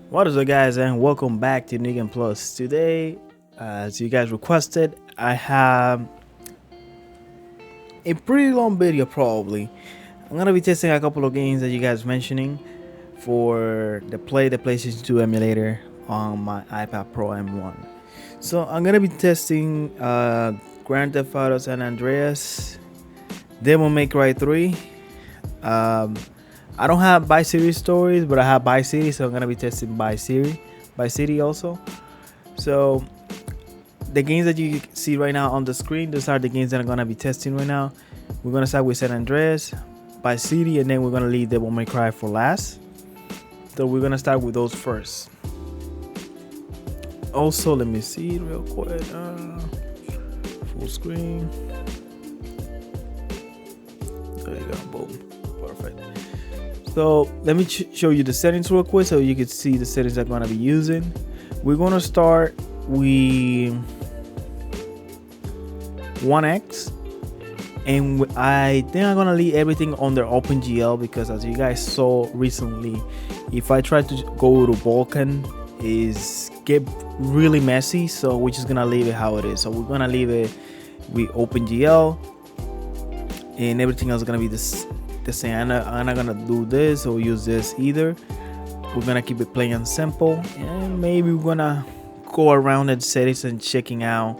What is up, guys, and welcome back to Negan Plus. Today, as you guys requested, I have a pretty long video. Probably I'm gonna be testing a couple of games that you guys mentioning for the PlayStation 2 emulator on my iPad Pro M1. So I'm gonna be testing Grand Theft Auto San Andreas, Devil May Cry 3. um, I don't have Vice City stories, but I have Vice City, so I'm gonna be testing Vice City also. So the games that you see right now on the screen, those are the games that I'm gonna be testing right now. We're gonna start with San Andreas, Vice City, and then we're gonna leave Devil May Cry for last. So we're gonna start with those first. Also, let me see real quick. Full screen. There you go. Boom. Perfect. So let me show you the settings real quick so you can see the settings I'm gonna be using. We're gonna start with 1x, and I think I'm gonna leave everything under OpenGL because, as you guys saw recently, if I try to go to Balkan, is get really messy. So we're just gonna leave it how it is. So we're gonna leave it with OpenGL, and everything else is gonna be the same. I'm not gonna do this or use this either. We're gonna keep it plain and simple, and maybe we're gonna go around the settings and checking out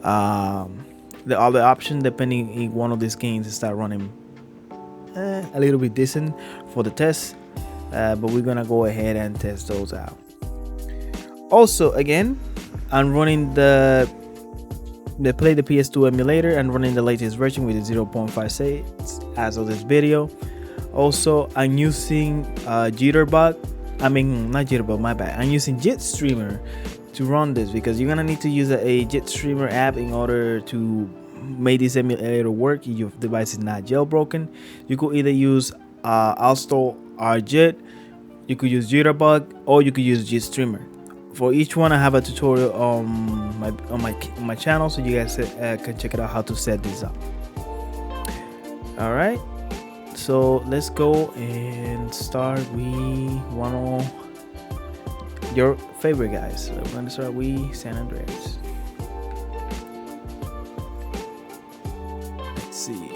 the other option depending in one of these games to start running a little bit decent for the test, but we're gonna go ahead and test those out. Also, again, I'm running the PS2 emulator and running the latest version with the 0.56 as of this video. Also, I'm using Jitterbug. I mean, not Jitterbug, my bad. I'm using JITsTREAMER to run this because you're gonna need to use a JITsTREAMER app in order to make this emulator work if your device is not jailbroken. You could either use Alstor or JIT, you could use Jitterbug, or you could use JITsTREAMER. For each one, I have a tutorial on my channel, so you guys can check it out how to set this up. All right, so let's go and start with one of your favorite guys. So we're gonna start with San Andreas. Let's see.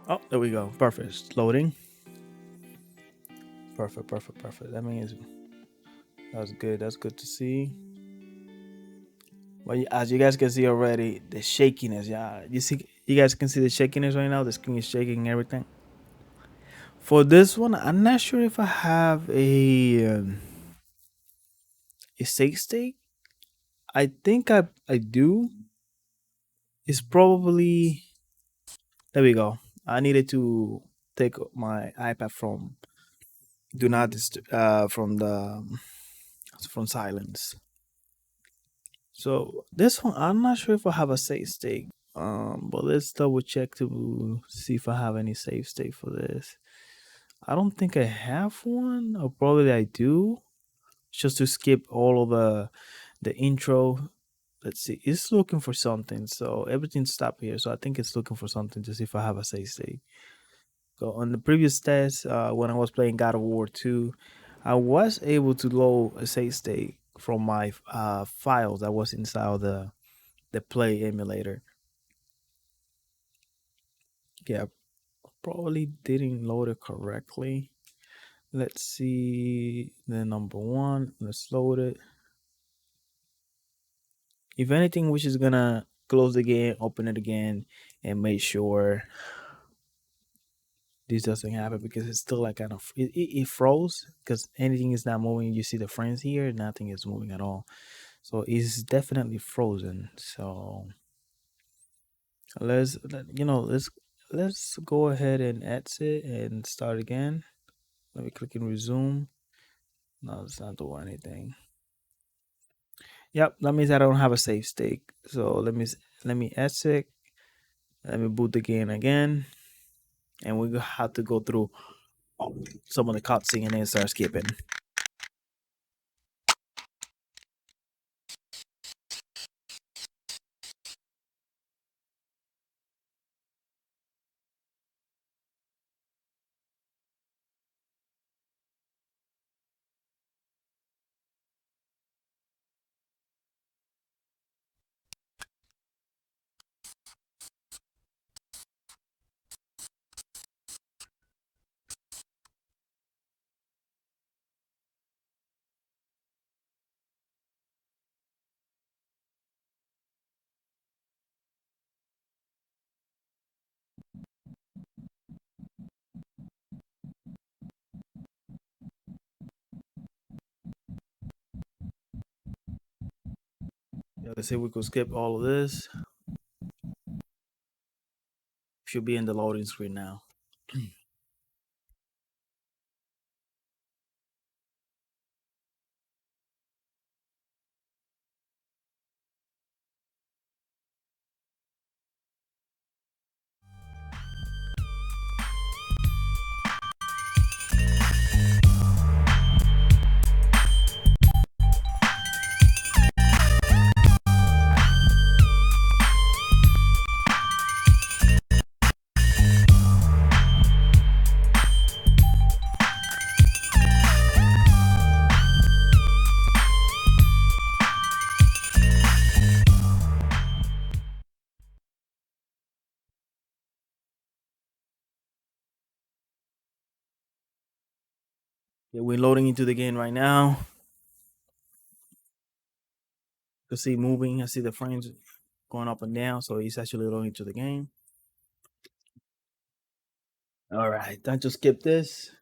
Oh, there we go. Perfect. It's loading. Perfect. That means that's good. That's good to see. But as you guys can see already, the shakiness. Yeah, you guys can see the shakiness right now. The screen is shaking and everything. For this one, I'm not sure if I have a save state. I think I do. It's probably, there we go. I needed to take my iPad from do not from silence. So this one, I'm not sure if I have a save state. But let's double check to see if I have any save state for this. I don't think I have one, or probably I do. Just to skip all of the intro. Let's see, it's looking for something. So everything stopped here. So I think it's looking for something to see if I have a save state. So on the previous test, when I was playing God of War 2, I was able to load a save state from my files that was inside of the Play emulator. Yeah, probably didn't load it correctly. Let's see the number one. Let's load it. If anything, which is gonna close the game, open it again, and make sure this doesn't happen because it's still like kind of it froze because anything is not moving. You see the frames here, nothing is moving at all. So it's definitely frozen. So let's go ahead and exit and start again. Let me click and resume. No, it's not doing anything. Yep, that means I don't have a save state. So let me exit. Let me boot the game again, and we have to go through some of the cutscene and then start skipping. Let's see if we could skip all of this. Should be in the loading screen now. Yeah, we're loading into the game right now. You can see moving. I see the frames going up and down, so it's actually loading into the game. All right, time to skip this.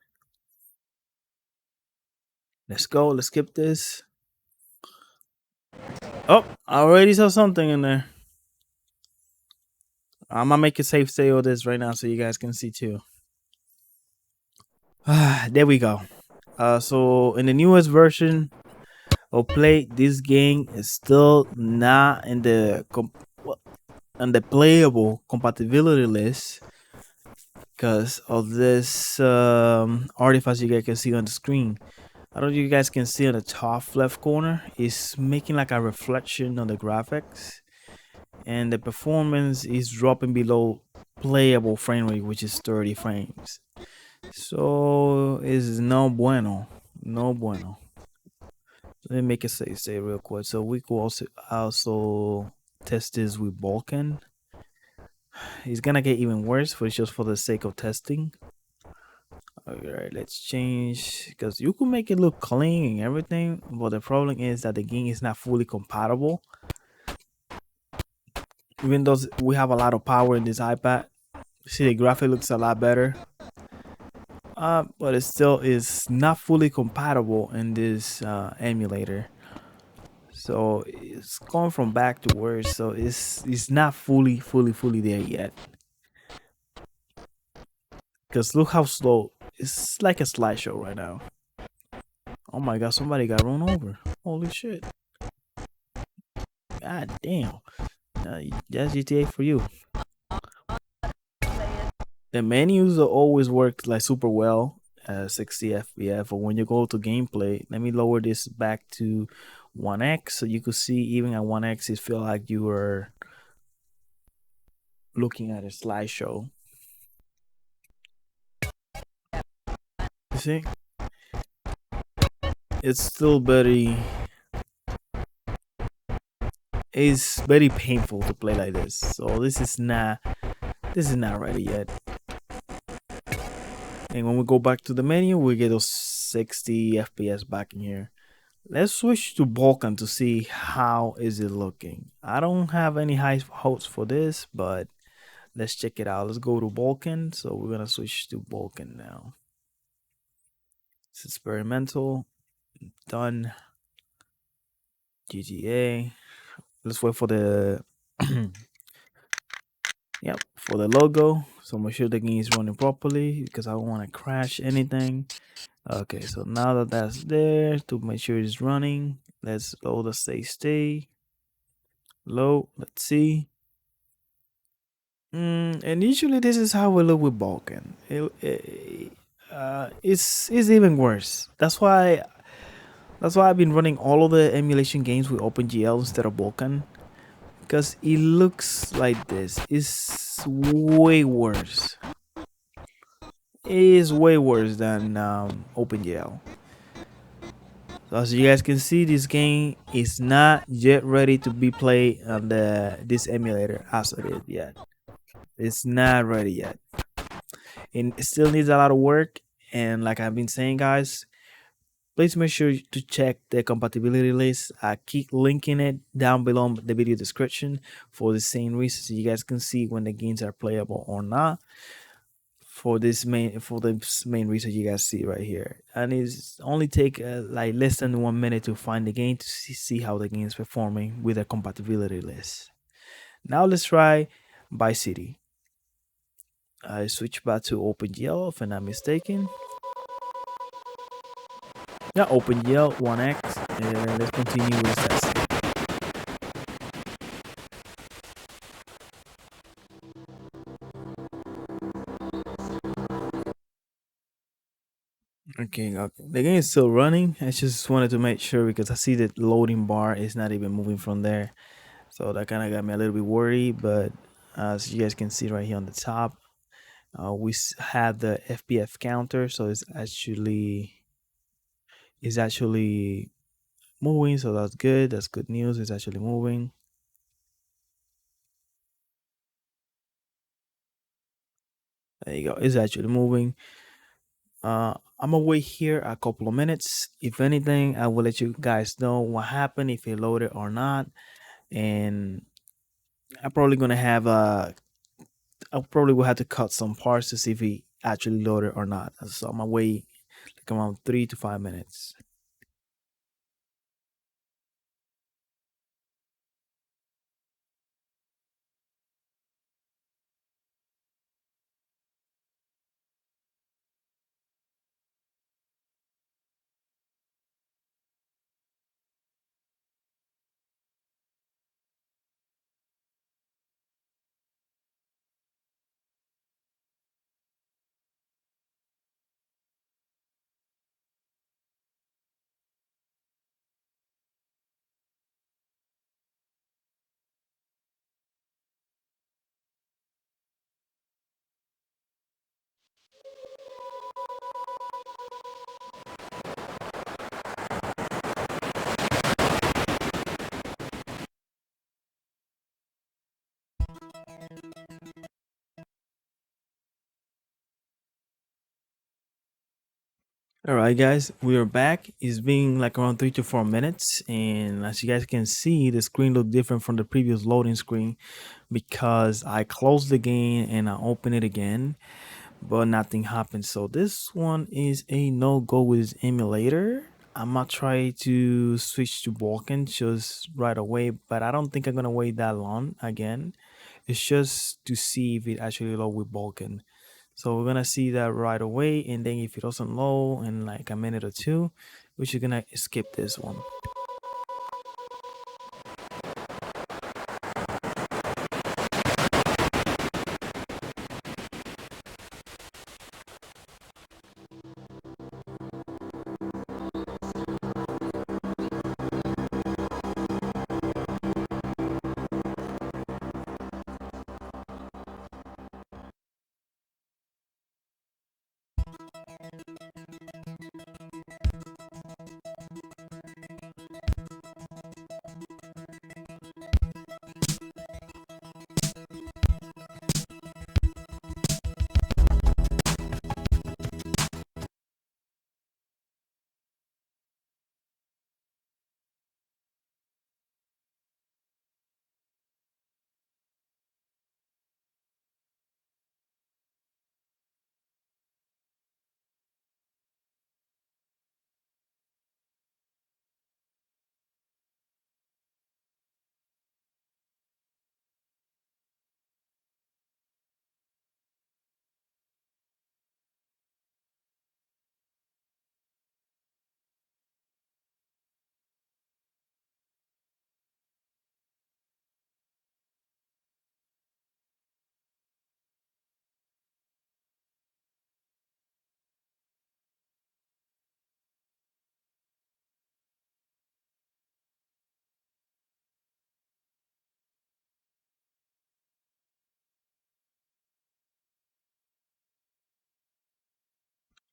Let's go. Let's skip this. Oh, I already saw something in there. I'm gonna make a safe save of this right now so you guys can see too. There we go. So in the newest version of Play, this game is still not in the playable compatibility list because of this artifacts you guys can see on the screen. I don't know if you guys can see on the top left corner. It's making like a reflection on the graphics, and the performance is dropping below playable frame rate, which is 30 frames. So it's no bueno, no bueno. Let me make a say real quick. So we could also test this with Balkan. It's gonna get even worse, but it's just for the sake of testing. Alright, let's change because you can make it look clean and everything, but the problem is that the game is not fully compatible. Even though we have a lot of power in this iPad, see the graphic looks a lot better. But it still is not fully compatible in this emulator. So it's going from back to worse. So it's not fully there yet. Because look how slow. It's like a slideshow right now. Oh my god, somebody got run over. Holy shit. God damn. That's GTA for you. The menus always work like super well at 60 FPS. But when you go to gameplay, let me lower this back to 1x so you could see even at 1x it feel like you were looking at a slideshow. You see? It's still it's very painful to play like this. So this is not ready yet. And when we go back to the menu, we get those 60 FPS back in here. Let's switch to Balkan to see how is it looking. I don't have any high hopes for this, but let's check it out. Let's go to Balkan. So we're gonna switch to Balkan now. It's experimental. Done. GTA. Let's wait for the yep, for the logo. So make sure the game is running properly because I don't want to crash anything. Okay, so now that that's there, to make sure it's running, let's load the stay low. Let's see. And usually this is how we look with Balkan. It's even worse. That's why I've been running all of the emulation games with OpenGL instead of Balkan, because it looks like this. It's way worse. It is way worse than OpenGL. So as you guys can see, this game is not yet ready to be played on this emulator as it is yet. It's not ready yet. And it still needs a lot of work. And like I've been saying, guys, please make sure to check the compatibility list. I keep linking it down below in the video description for the same reason, so you guys can see when the games are playable or not. for this main reason you guys see right here, and it's only take like less than 1 minute to find the game to see how the game is performing with a compatibility list. Now let's try by city. I switch back to OpenGL if I'm not mistaken. Yeah, OpenGL 1x, and let's continue with testing. Okay, okay. The game is still running. I just wanted to make sure because I see that loading bar is not even moving from there. So that kind of got me a little bit worried. But as you guys can see right here on the top, we have the FPF counter. So it's actually moving. So that's good. That's good news. It's actually moving. There you go. It's actually moving. I'm gonna wait here a couple of minutes. If anything, I will let you guys know what happened, if it loaded or not. And I'm probably gonna have I probably will have to cut some parts to see if it actually loaded or not. So I'm gonna wait like around 3 to 5 minutes. All right, guys, we are back. It's been like around 3 to 4 minutes, and as you guys can see, the screen looked different from the previous loading screen because I closed the game and I opened it again, but nothing happened. So this one is a no go with this emulator. I'm gonna try to switch to Balkan just right away, but I don't think I'm gonna wait that long again. It's just to see if it actually load with Balkan. So we're gonna see that right away, and then if it doesn't load in like a minute or two, we're just gonna skip this one.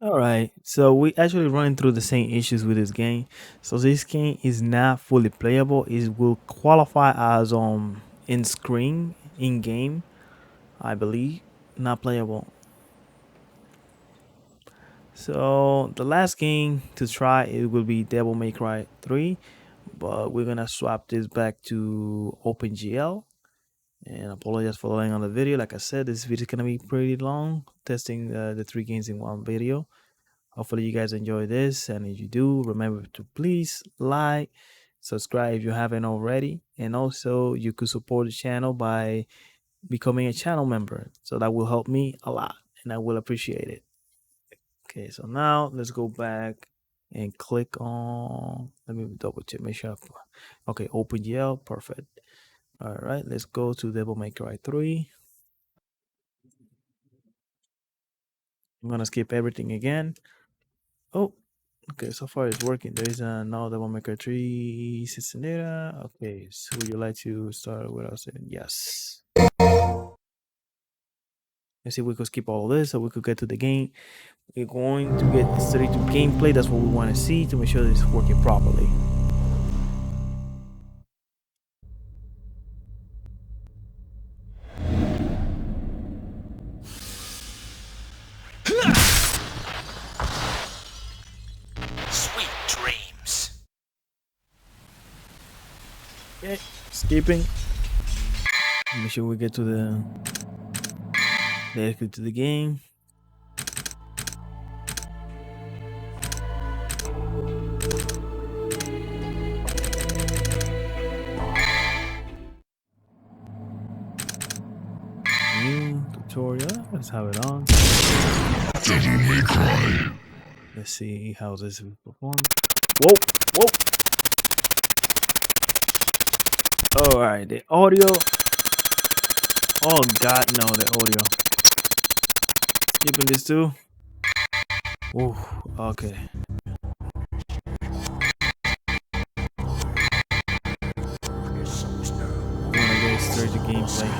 All right, so we actually running through the same issues with this game. So this game is not fully playable. It will qualify as in screen in game, I believe, not playable. So the last game to try it will be Devil May Cry 3, but we're gonna swap this back to OpenGL And I apologize for the length on the video. Like I said, this video is gonna be pretty long, testing the 3 games in one video. Hopefully you guys enjoy this, and if you do, remember to please like, subscribe if you haven't already, and also you could support the channel by becoming a channel member. So that will help me a lot, and I will appreciate it. Okay, so now let's go back and click on, let me double check, make sure. Okay, OpenGL, perfect. All right, let's go to Devil May Cry 3. I'm gonna skip everything again. Oh, okay, so far it's working. There is no Devil May Cry 3 system data. Okay, so would you like to start with us? Yes. Let's see if we could skip all this so we could get to the game. We're going to get straight to gameplay. That's what we want to see to make sure that it's working properly. Sweet dreams. Okay, skipping. Make sure we get to the directly to the game. New tutorial. Let's have it on. Devil May Cry. Let's see how this will perform. Whoa, whoa. All right, the audio. Oh God, no, the audio. Skipping this too. Ooh, okay. I'm gonna go straight to gameplay.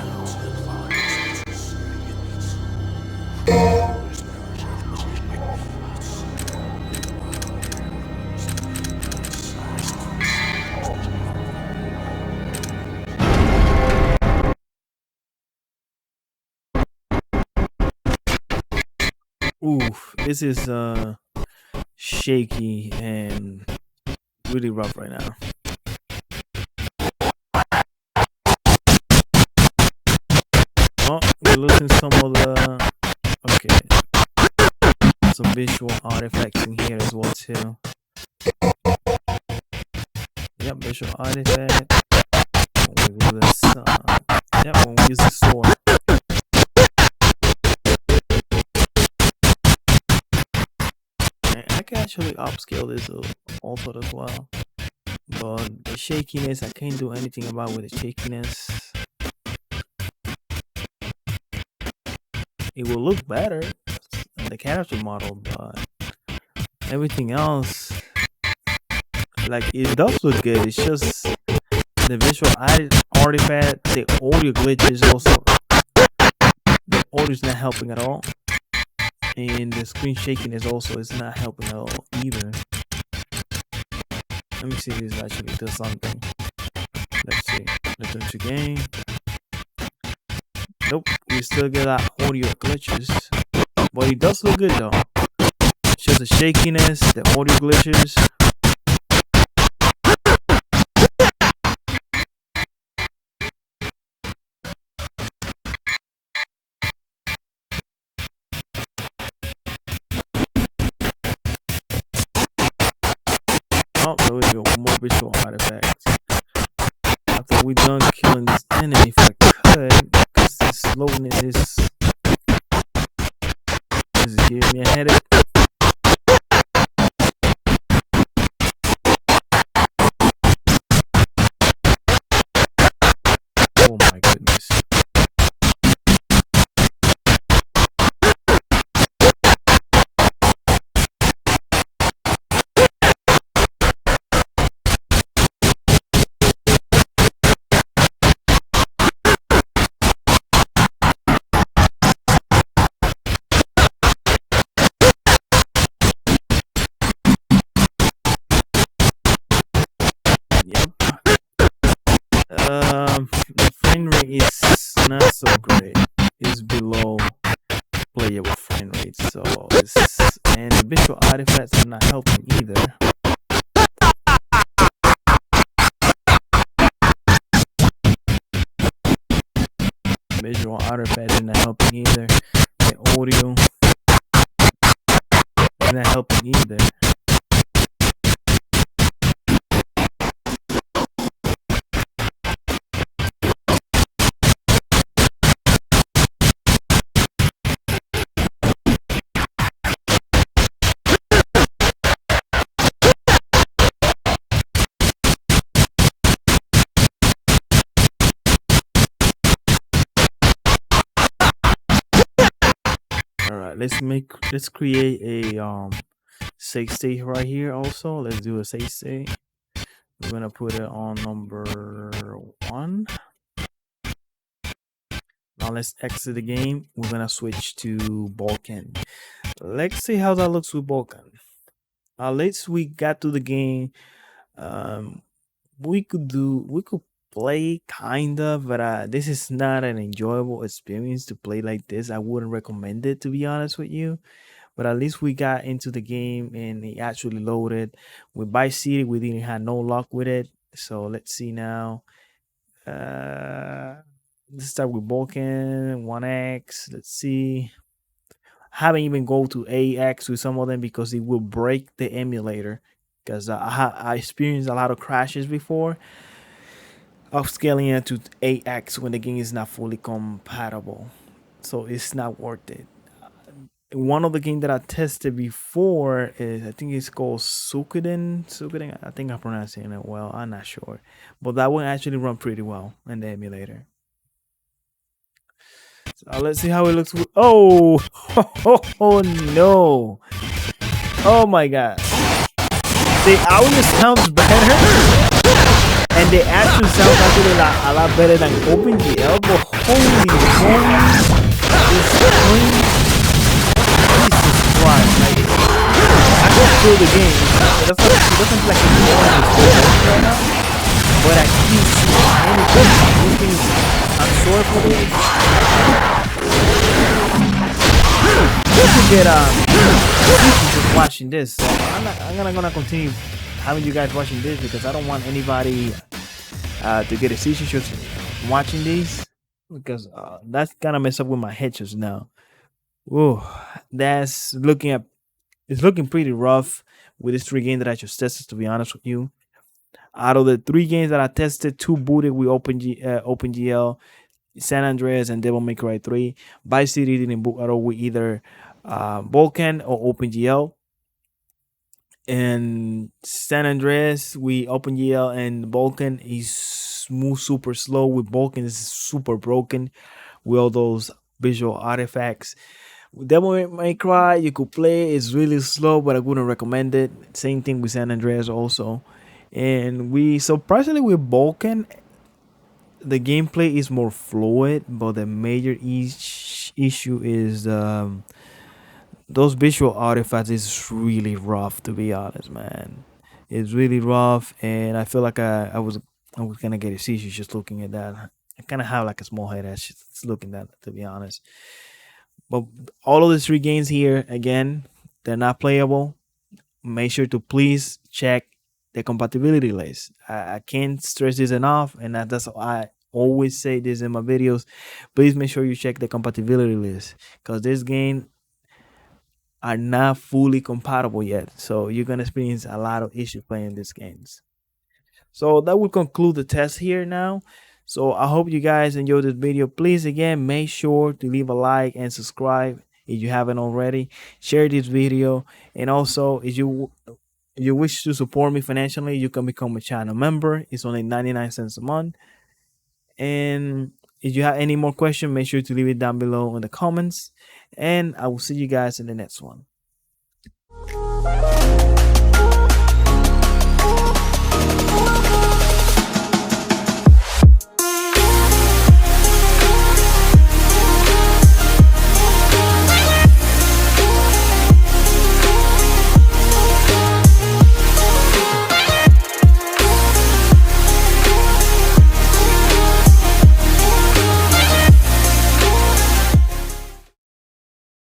Ooh, this is shaky and really rough right now. Oh, we're losing some of the, okay, some visual artifacts in here as well too. Yep, visual artifact. When we use this, yep, when we use the sword. I can actually upscale this also as well, but the shakiness, I can't do anything about with the shakiness. It will look better in the character model, but everything else, like, it does look good. It's just the visual artifact, the audio glitches also. The audio is not helping at all, and the screen shakiness also is not helping at all either. Let me see if this actually does something. Let's see. Return to game. Nope, we still get our audio glitches, but it does look good though. It's just the shakiness, the audio glitches. Oh, there we go, more visual artifacts. After we're done killing this enemy, if I could, because this slowness is giving me a headache. Oh my goodness. The frame rate is not so great. It's below playable frame rate, so and the visual artifacts are not helping either. visual artifacts is not helping either. The audio is not helping either. All right, let's create a save state right here. Also, let's do a save state. We're gonna put it on number 1. Now let's exit the game. We're gonna switch to Balkan. Let's see how that looks with Balkan. At least we got to the game. Um, we could play kind of, but this is not an enjoyable experience to play like this. I wouldn't recommend it, to be honest with you. But at least we got into the game and it actually loaded. With Vice City, we didn't have no luck with it. So let's see now. Let's start with Balkan 1x. Let's see. Haven't even go to AX with some of them because it will break the emulator. Because I experienced a lot of crashes before of scaling it to AX when the game is not fully compatible. So it's not worth it. One of the games that I tested before is, I think it's called Sukuden. I think I'm pronouncing it well. I'm not sure, but that one actually run pretty well in the emulator. So let's see how it looks. Oh, oh no! Oh my god! The audio sounds better, and the action sounds actually a lot better than OpenGL. But holy moly! This screen. Like, I go through the game. It doesn't feel like it's more right now. But I can't see anything. This thing is, I'm sorry for this. You can get just watching this. So I'm gonna continue having you guys watching this because I don't want anybody to get a seizure just watching these because that's gonna mess up with my head just now. Ooh, that's it's looking pretty rough with these 3 games that I just tested, to be honest with you. Out of the 3 games that I tested, 2 booted with OpenGL, San Andreas and Devil May Cry 3. Vice City didn't boot at all with either Balkan or OpenGL. And San Andreas with OpenGL and Balkan is super slow. With Balkan is super broken with all those visual artifacts. Devil May Cry, you could play. It's really slow, but I wouldn't recommend it. Same thing with San Andreas also. And we surprisingly with Balkan, the gameplay is more fluid, but the major issue is those visual artifacts is really rough. To be honest, man, it's really rough, and I feel like I was gonna get a seizure just looking at that. I kind of have like a small head just looking at that, to be honest. But all of the 3 games here, again, they're not playable. Make sure to please check the compatibility list. I can't stress this enough, and that's I always say this in my videos. Please make sure you check the compatibility list because this game are not fully compatible yet. So you're gonna experience a lot of issues playing these games. So that will conclude the test here now. So I hope you guys enjoyed this video. Please again make sure to leave a like and subscribe if you haven't already. Share this video, and also if you wish to support me financially, you can become a channel member. It's only 99 cents a month. And if you have any more questions, make sure to leave it down below in the comments. And I will see you guys in the next one.